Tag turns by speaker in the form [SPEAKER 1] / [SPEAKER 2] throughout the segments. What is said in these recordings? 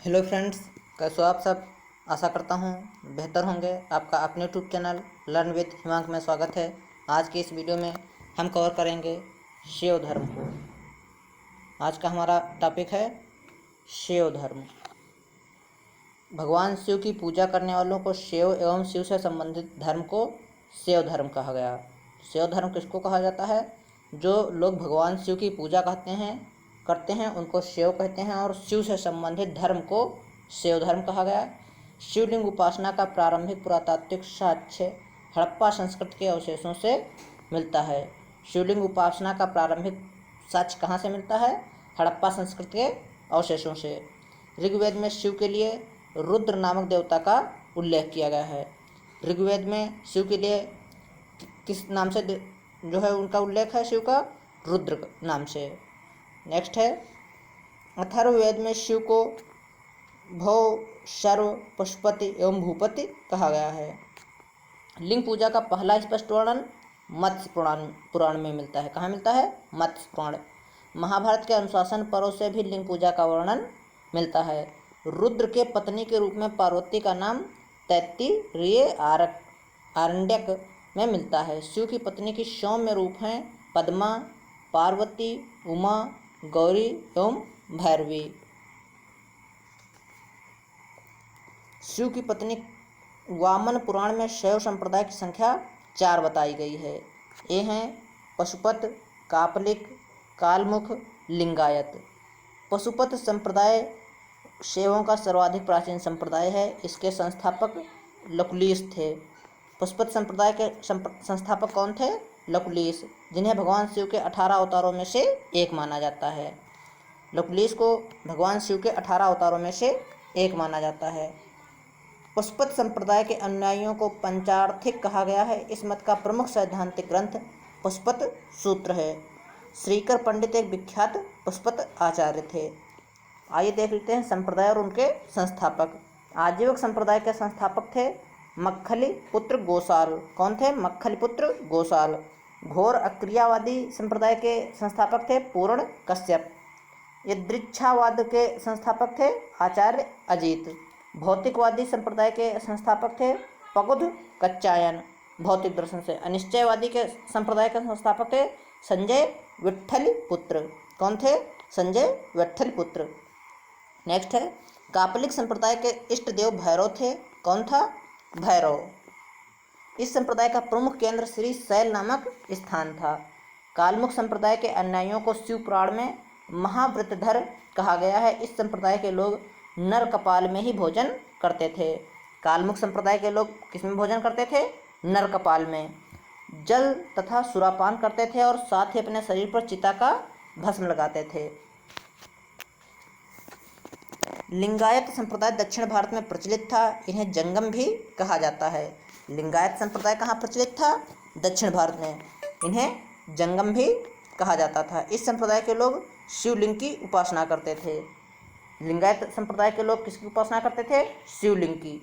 [SPEAKER 1] Hello friends, कैसे हो आप सब। आशा करता हूँ बेहतर होंगे। आपका अपने यूट्यूब चैनल लर्न विद हिमांक में स्वागत है। आज की इस वीडियो में हम कवर करेंगे शैव धर्म को। आज का हमारा टॉपिक है शैव धर्म। भगवान शिव की पूजा करने वालों को शैव एवं शिव से संबंधित धर्म को शैव धर्म कहा गया। शैव धर्म किसको कहा जाता है? जो लोग भगवान शिव की पूजा करते हैं उनको शैव कहते हैं, और शिव से संबंधित धर्म को शैव धर्म कहा गया। शिवलिंग उपासना का प्रारंभिक पुरातात्विक साक्ष्य हड़प्पा संस्कृति के अवशेषों से मिलता है। शिवलिंग उपासना का प्रारंभिक साक्ष्य कहाँ से मिलता है? हड़प्पा संस्कृति के अवशेषों से। ऋग्वेद में शिव के लिए रुद्र नामक देवता का उल्लेख किया गया है। ऋग्वेद में शिव के लिए किस नाम से जो है उनका उल्लेख है? शिव का रुद्र नाम से। नेक्स्ट है, अथर्ववेद में शिव को भौ, सर्व, पशुपति एवं भूपति कहा गया है। लिंग पूजा का पहला स्पष्ट वर्णन मत्स्य पुराण में मिलता है। कहाँ मिलता है? मत्स्य पुराण। महाभारत के अनुशासन पर्व से भी लिंग पूजा का वर्णन मिलता है। रुद्र के पत्नी के रूप में पार्वती का नाम तैत्तिरीय आरण्यक में मिलता है। शिव की पत्नी की सौम्य रूप हैं पद्मा, पार्वती, उमा, गौरी एवं भैरवी। शिव की पत्नी वामन पुराण में शैव संप्रदाय की संख्या 4 बताई गई है। ये हैं पशुपत, कापलिक, कालमुख, लिंगायत। पशुपत संप्रदाय शैवों का सर्वाधिक प्राचीन संप्रदाय है। इसके संस्थापक लकुलिश थे। पशुपत संप्रदाय के संस्थापक कौन थे? लकुलिश, जिन्हें भगवान शिव के 18 अवतारों में से एक माना जाता है। लकुलिश को भगवान शिव के 18 अवतारों में से एक माना जाता है। पशुपत संप्रदाय के अनुयायियों को पंचार्थिक कहा गया है। इस मत का प्रमुख सैद्धांतिक ग्रंथ पशुपत सूत्र है। श्रीकर पंडित एक विख्यात पशुपत आचार्य थे। आइए देख लेते हैं संप्रदाय और उनके संस्थापक। आजीवक संप्रदाय के संस्थापक थे मक्खली पुत्र गोसाल। कौन थे? मक्खली पुत्र गोसाल। घोर अक्रियावादी संप्रदाय के संस्थापक थे पूर्ण कश्यप। यदृच्छावाद के संस्थापक थे आचार्य अजीत। भौतिकवादी संप्रदाय के संस्थापक थे पकुध कच्चायन, भौतिक दर्शन से। अनिश्चयवादी के संप्रदाय के संस्थापक थे संजय विट्ठल पुत्र। कौन थे? संजय विट्ठल पुत्र। नेक्स्ट है, कापलिक संप्रदाय के इष्ट देव भैरव थे। कौन था? भैरव। इस संप्रदाय का प्रमुख केंद्र श्री शैल नामक स्थान था। कालमुख संप्रदाय के अनुयायियों को शिव पुराण में महाव्रतधर कहा गया है। इस संप्रदाय के लोग नर कपाल में ही भोजन करते थे। कालमुख संप्रदाय के लोग किसमें भोजन करते थे? नर कपाल में। जल तथा सुरापान करते थे और साथ ही अपने शरीर पर चिता का भस्म लगाते थे। लिंगायत संप्रदाय दक्षिण भारत में प्रचलित था। इन्हें जंगम भी कहा जाता है। लिंगायत संप्रदाय कहाँ प्रचलित था? दक्षिण भारत में। इन्हें जंगम भी कहा जाता था। इस संप्रदाय के लोग शिवलिंग की उपासना करते थे। लिंगायत संप्रदाय के लोग किसकी उपासना करते थे? शिवलिंग की।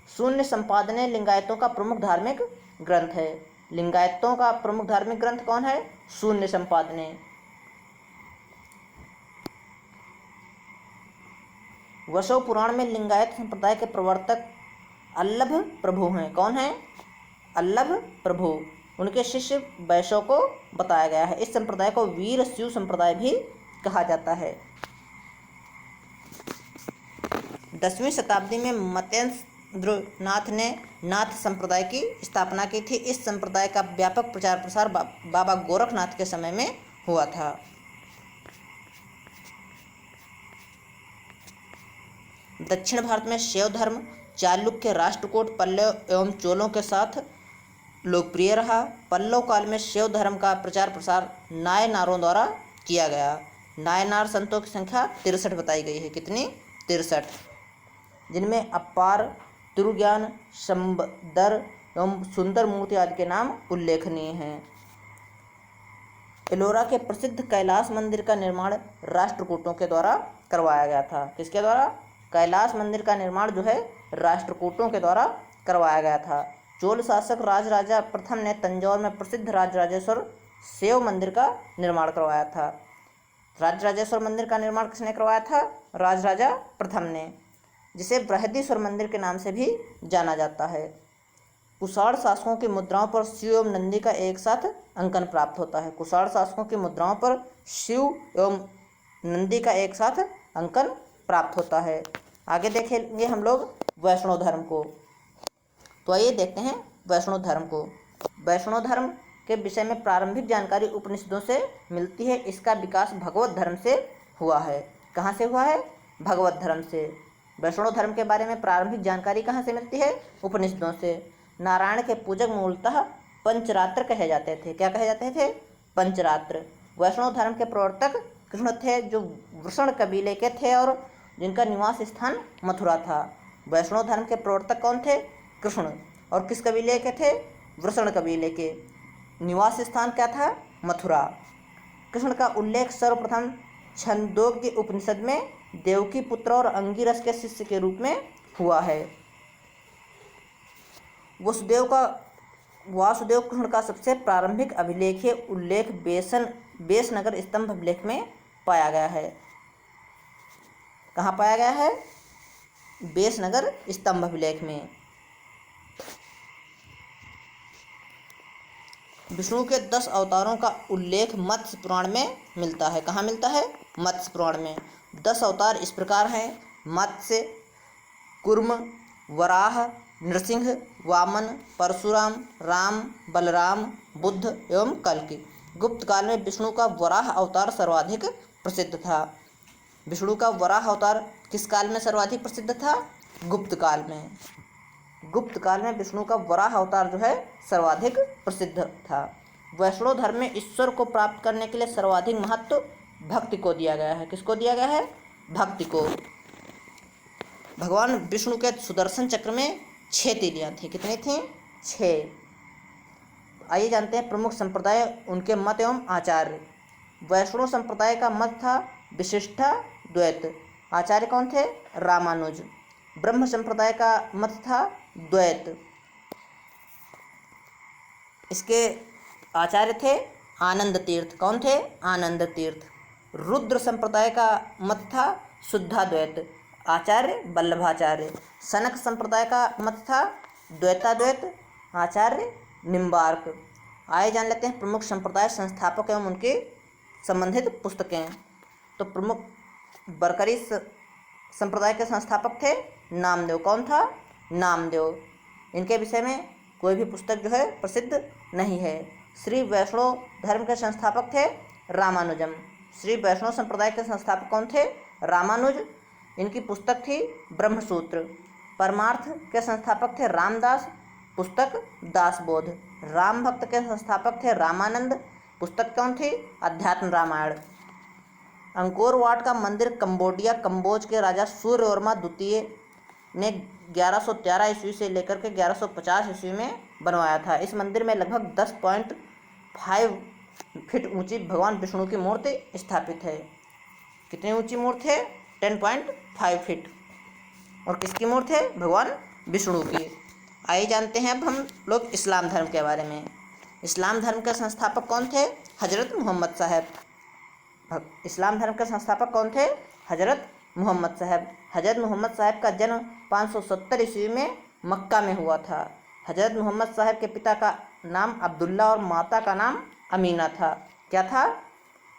[SPEAKER 1] शून्य संपादने लिंगायतों का प्रमुख धार्मिक ग्रंथ है। लिंगायतों का प्रमुख धार्मिक ग्रंथ कौन है? शून्य संपादने। वसव पुराण में लिंगायत संप्रदाय के प्रवर्तक अल्लभ प्रभु हैं। कौन है? अल्लभ प्रभु। उनके शिष्य वैशव को बताया गया है। इस संप्रदाय को वीर शिव संप्रदाय भी कहा जाता है। 10वीं शताब्दी में मतेंद्रनाथ ने नाथ संप्रदाय की स्थापना की थी। इस संप्रदाय का व्यापक प्रचार प्रसार बाबा गोरखनाथ के समय में हुआ था। दक्षिण भारत में शैव धर्म चालुक्य, राष्ट्रकूट, पल्लव एवं चोलों के साथ लोकप्रिय रहा। पल्लव काल में शैव धर्म का प्रचार प्रसार नायनारों द्वारा किया गया। नायनार संतों की संख्या 63 बताई गई है। कितनी? 63, जिनमें अपार, तिरुज्ञान, शंबदर एवं सुंदर मूर्ति आदि के नाम उल्लेखनीय हैं। एलोरा के प्रसिद्ध कैलाश मंदिर का निर्माण राष्ट्रकूटों के द्वारा करवाया गया था। किसके द्वारा? कैलाश मंदिर का निर्माण जो है राष्ट्रकूटों के द्वारा करवाया गया था। चोल शासक राजराजा प्रथम ने तंजौर में प्रसिद्ध राजराजेश्वर शिव मंदिर का निर्माण करवाया था। राजराजेश्वर मंदिर का निर्माण किसने करवाया था? राजराजा प्रथम ने। जिसे बृहदीश्वर मंदिर के नाम से भी जाना जाता है। कुषाण शासकों की मुद्राओं पर शिव एवं नंदी का एक साथ अंकन प्राप्त होता है। कुषाण शासकों की मुद्राओं पर शिव एवं नंदी का एक साथ अंकन प्राप्त होता है। आगे देखेंगे हम लोग वैष्णव धर्म को। तो आइए देखते हैं वैष्णव धर्म को। वैष्णव धर्म के विषय में प्रारंभिक जानकारी उपनिषदों से मिलती है। इसका विकास भगवत धर्म से हुआ है। कहाँ से हुआ है? भगवत धर्म से। वैष्णव धर्म के बारे में प्रारंभिक जानकारी कहाँ से मिलती है? उपनिषदों से। नारायण के पूजक मूलतः पंचरात्र कहे जाते थे। क्या कहे जाते थे? पंचरात्र। वैष्णव धर्म के प्रवर्तक कृष्ण थे, जो वृषण कबीले के थे और जिनका निवास स्थान मथुरा था। वैष्णव धर्म के प्रवर्तक कौन थे? कृष्ण। और किस कबीले के थे? वृषण कबीले के। निवास स्थान क्या था? मथुरा। कृष्ण का उल्लेख सर्वप्रथम छंदोग्य उपनिषद में देवकी पुत्र और अंगिरस के शिष्य के रूप में हुआ है। वासुदेव कृष्ण का सबसे प्रारंभिक अभिलेखीय उल्लेख बेसनगर स्तंभ अभिलेख में पाया गया है। कहाँ पाया गया है? बेसनगर स्तंभ अभिलेख में। विष्णु के 10 अवतारों का उल्लेख मत्स्य पुराण में मिलता है। कहाँ मिलता है? मत्स्य पुराण में। 10 अवतार इस प्रकार हैं: मत्स्य, कूर्म, वराह, नृसिंह, वामन, परशुराम, राम, बलराम, बुद्ध एवं कल्कि। गुप्त काल में विष्णु का वराह अवतार सर्वाधिक प्रसिद्ध था। विष्णु का वराह अवतार किस काल में सर्वाधिक प्रसिद्ध था? गुप्त काल में। गुप्त काल में विष्णु का वराह अवतार जो है सर्वाधिक प्रसिद्ध था। वैष्णव धर्म में ईश्वर को प्राप्त करने के लिए सर्वाधिक महत्व भक्ति को दिया गया है। किसको दिया गया है? भक्ति को। भगवान विष्णु के सुदर्शन चक्र में 6 तीलियां थी। कितनी थी? 6। आइए जानते हैं प्रमुख संप्रदाय, उनके मत एवं आचार्य। वैष्णव संप्रदाय का मत था विशिष्टा द्वैत। आचार्य कौन थे? रामानुज। ब्रह्म संप्रदाय का मत था द्वैत। इसके आचार्य थे आनंद तीर्थ। कौन थे? आनंद तीर्थ। रुद्र संप्रदाय का मत था शुद्धाद्वैत। आचार्य वल्लभाचार्य। सनक संप्रदाय का मत था द्वैताद्वैत। आचार्य निम्बार्क। आइए जान लेते हैं प्रमुख संप्रदाय, संस्थापक एवं उनके संबंधित पुस्तकें। तो प्रमुख बरकरी संप्रदाय के संस्थापक थे नामदेव। कौन था? नामदेव। इनके विषय में कोई भी पुस्तक जो है प्रसिद्ध नहीं है। श्री वैष्णव धर्म के संस्थापक थे रामानुजम। श्री वैष्णव संप्रदाय के संस्थापक कौन थे? रामानुज। इनकी पुस्तक थी ब्रह्मसूत्र। परमार्थ के संस्थापक थे रामदास। पुस्तक दासबोध। राम भक्त के संस्थापक थे रामानंद। पुस्तक कौन थी? अध्यात्म रामायण। अंकोर वाट का मंदिर कंबोज के राजा सूर्यवर्मा द्वितीय ने 1113 ईस्वी से लेकर के 1150 ईस्वी में बनवाया था। इस मंदिर में लगभग 10.5 फीट ऊंची भगवान विष्णु की मूर्ति स्थापित है। कितनी ऊंची मूर्ति है? 10.5 फीट। और किसकी मूर्ति है? भगवान विष्णु की। आइए जानते हैं अब हम लोग इस्लाम धर्म के बारे में। इस्लाम धर्म के संस्थापक कौन थे? हजरत मोहम्मद साहब। इस्लाम धर्म के संस्थापक कौन थे? हजरत मोहम्मद साहब। हजरत मोहम्मद साहब का जन्म 570 ईस्वी में मक्का में हुआ था। हजरत मोहम्मद साहब के पिता का नाम अब्दुल्ला और माता का नाम अमीना था। क्या था?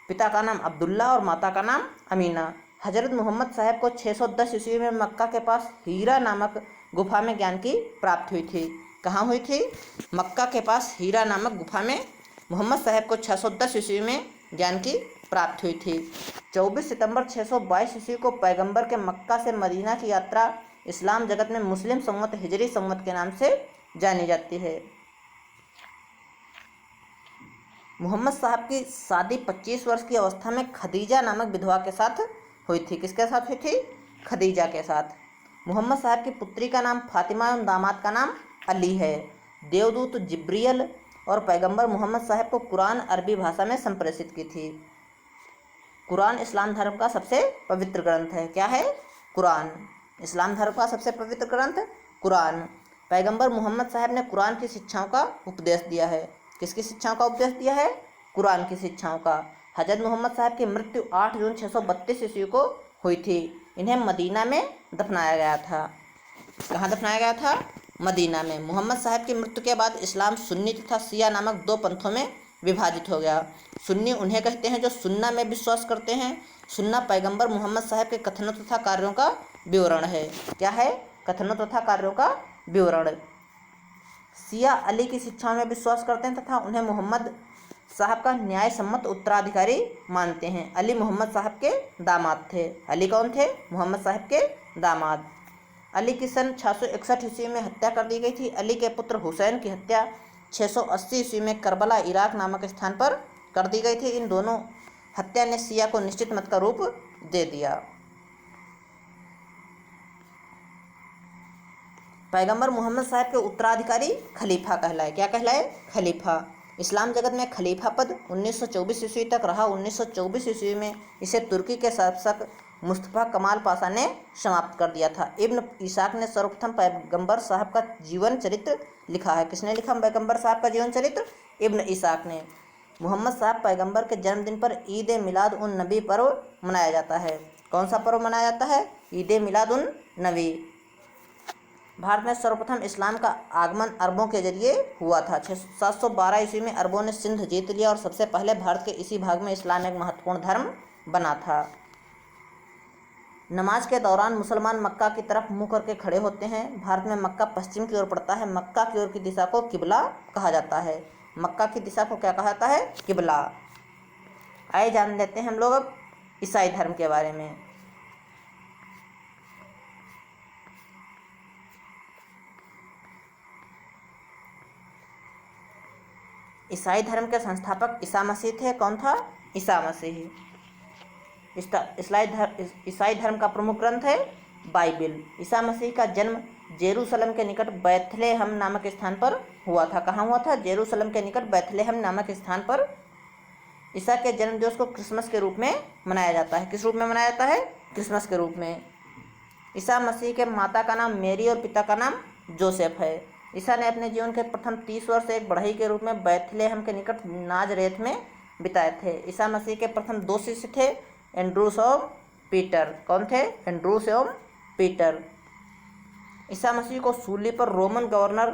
[SPEAKER 1] पिता का नाम अब्दुल्ला और माता का नाम अमीना। हजरत मोहम्मद साहब को 610 ईस्वी में मक्का के पास हीरा नामक गुफा में ज्ञान की प्राप्ति हुई थी। कहाँ हुई थी? मक्का के पास हीरा नामक गुफा में मोहम्मद साहब को 610 ईस्वी में ज्ञान की प्राप्ति हुई थी। 24 सितंबर 622 ईस्वी को पैगंबर के मक्का से मदीना की यात्रा इस्लाम जगत में मुस्लिम संवत हिजरी संवत के नाम से जानी जाती है। मोहम्मद साहब की शादी 25 वर्ष की अवस्था में खदीजा नामक विधवा के साथ हुई थी। किसके साथ हुई थी? खदीजा के साथ। मोहम्मद साहब की पुत्री का नाम फातिमा एवं दामाद का नाम अली है। देवदूत जिब्रियल और पैगंबर मोहम्मद साहब को कुरान अरबी भाषा में संप्रेषित की थी। कुरान इस्लाम धर्म का सबसे पवित्र ग्रंथ है। क्या है? कुरान। इस्लाम धर्म का सबसे पवित्र ग्रंथ कुरान। पैगंबर मोहम्मद साहब ने कुरान की शिक्षाओं का उपदेश दिया है। किसकी शिक्षाओं का उपदेश दिया है? कुरान की शिक्षाओं का। हजरत मोहम्मद साहब की मृत्यु 8 जून 632 ईस्वी को हुई थी। इन्हें मदीना में दफनाया गया था। कहाँ दफनाया गया था? मदीना में। मोहम्मद साहब की मृत्यु के बाद इस्लाम सुन्नी तथा शिया नामक दो पंथों में विभाजित हो गया। सुन्नी उन्हें कहते हैं जो सुन्ना में विश्वास करते हैं। सुन्ना पैगंबर मोहम्मद साहब के कथनों तथा कार्यों का विवरण है। क्या है? कथनों तथा कार्यों का विवरण। शिया अली की शिक्षाओं में विश्वास करते हैं तथा उन्हें मोहम्मद साहब का न्याय सम्मत उत्तराधिकारी मानते हैं। अली मोहम्मद साहब के दामाद थे। अली कौन थे? मोहम्मद साहब के दामाद। अली की सन 661 ईस्वी में हत्या कर दी गई थी। अली के पुत्र हुसैन की हत्या 680 ईस्वी में करबला इराक नामक स्थान पर कर दी गई थी। इन दोनों हत्या ने शिया को निश्चित मत का रूप दे दिया। पैगंबर मोहम्मद साहब के उत्तराधिकारी खलीफा कहलाए। क्या कहलाए? खलीफा। इस्लाम जगत में खलीफा पद 1924 ईस्वी तक रहा। 1924 ईस्वी में इसे तुर्की के शासक मुस्तफ़ा कमाल पाशा ने समाप्त कर दिया था। इब्न इसाक ने सर्वप्रथम पैगंबर साहब का जीवन चरित्र लिखा है। किसने लिखा पैगंबर साहब का जीवन चरित्र? इब्न इसाक ने। मोहम्मद साहब पैगंबर के जन्मदिन पर ईद मिलाद उन नबी पर्व मनाया जाता है। कौन सा पर्व मनाया जाता है? ईद मिलाद उन नबी। भारत में सर्वप्रथम इस्लाम का आगमन अरबों के जरिए हुआ था। 712 ईस्वी में अरबों ने सिंध जीत लिया और सबसे पहले भारत के इसी भाग में इस्लाम एक महत्वपूर्ण धर्म बना था। नमाज के दौरान मुसलमान मक्का की तरफ मुँह करके खड़े होते हैं। भारत में मक्का पश्चिम की ओर पड़ता है। मक्का की ओर की दिशा को किबला कहा जाता है। मक्का की दिशा को क्या कहा जाता है? किबला। आइए जान लेते हैं हम लोग अब ईसाई धर्म के बारे में। ईसाई धर्म के संस्थापक ईसा मसीह थे। कौन था? ईसा मसीह। ईसाई धर्म का प्रमुख ग्रंथ है बाइबिल। ईसा मसीह का जन्म जेरूसलम के निकट बैथलेहम नामक स्थान पर हुआ था। कहाँ हुआ था? जेरूसलम के निकट बैथलेहम नामक स्थान पर ईसा के जन्म दिवस को क्रिसमस के रूप में मनाया जाता है। किस रूप में मनाया जाता है? क्रिसमस के रूप में। ईसा मसीह के माता का नाम मेरी और पिता का नाम जोसेफ है। ईसा ने अपने जीवन के प्रथम 30 वर्ष एक बढ़ई के रूप में बैथलेहम के निकट नाजरेथ में बिताए थे। ईसा मसीह के प्रथम दो शिष्य थे एंड्रूस और पीटर। कौन थे? एंड्रूस एवं पीटर। ईसा मसीह को सूली पर रोमन गवर्नर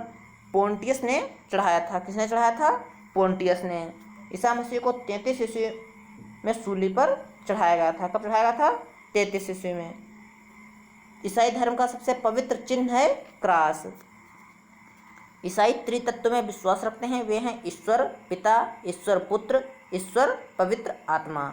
[SPEAKER 1] पोंटियस ने चढ़ाया था। किसने चढ़ाया था? पोंटियस ने। ईसा मसीह को 33 ईस्वी में सूली पर चढ़ाया गया था। कब चढ़ाया गया था? 33 ईस्वी में। ईसाई धर्म का सबसे पवित्र चिन्ह है क्रॉस। ईसाई त्रितत्व में विश्वास रखते हैं। वे हैं ईश्वर पिता, ईश्वर पुत्र, ईश्वर पवित्र आत्मा।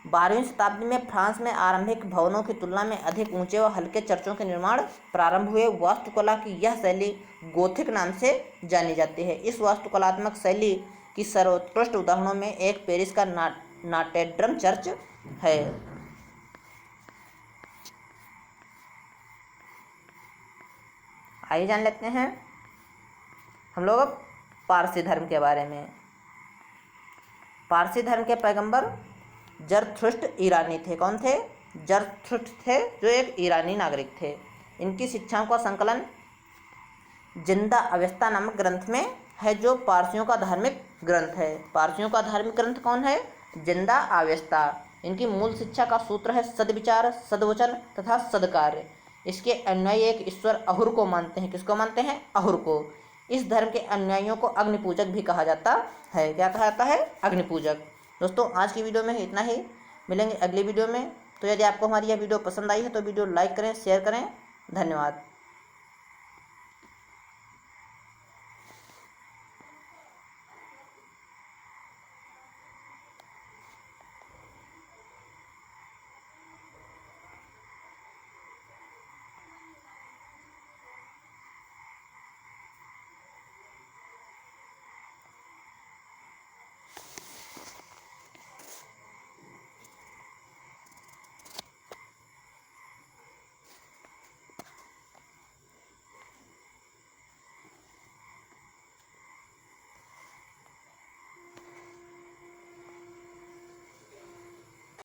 [SPEAKER 1] 12वीं शताब्दी में फ्रांस में आरंभिक भवनों की तुलना में अधिक ऊंचे व हल्के चर्चों के निर्माण प्रारंभ हुए। वास्तुकला की यह शैली गोथिक नाम से जानी जाती है। इस वास्तुकलात्मक शैली की सर्वोत्कृष्ट उदाहरणों में एक पेरिस का नॉटेड्रम चर्च है। आइए जान लेते हैं हम लोग अब पारसी धर्म के बारे में। पारसी धर्म के पैगंबर जरथुष्ट्र ईरानी थे। कौन थे? जरथुष्ट्र थे जो एक ईरानी नागरिक थे। इनकी शिक्षाओं का संकलन जिंदा अवेस्ता नामक ग्रंथ में है जो पारसियों का धार्मिक ग्रंथ है। पारसियों का धार्मिक ग्रंथ कौन है? जिंदा अवेस्ता। इनकी मूल शिक्षा का सूत्र है सद्विचार, सद्वचन तथा सद्कार्य। इसके अनुयायी एक ईश्वर अहुर को मानते हैं। किसको मानते हैं? अहुर को। इस धर्म के अनुयायियों को अग्निपूजक भी कहा जाता है। क्या कहा जाता है? अग्निपूजक। दोस्तों आज की वीडियो में इतना ही। मिलेंगे अगली वीडियो में। तो यदि आपको हमारी यह वीडियो पसंद आई है तो वीडियो लाइक करें, शेयर करें। धन्यवाद।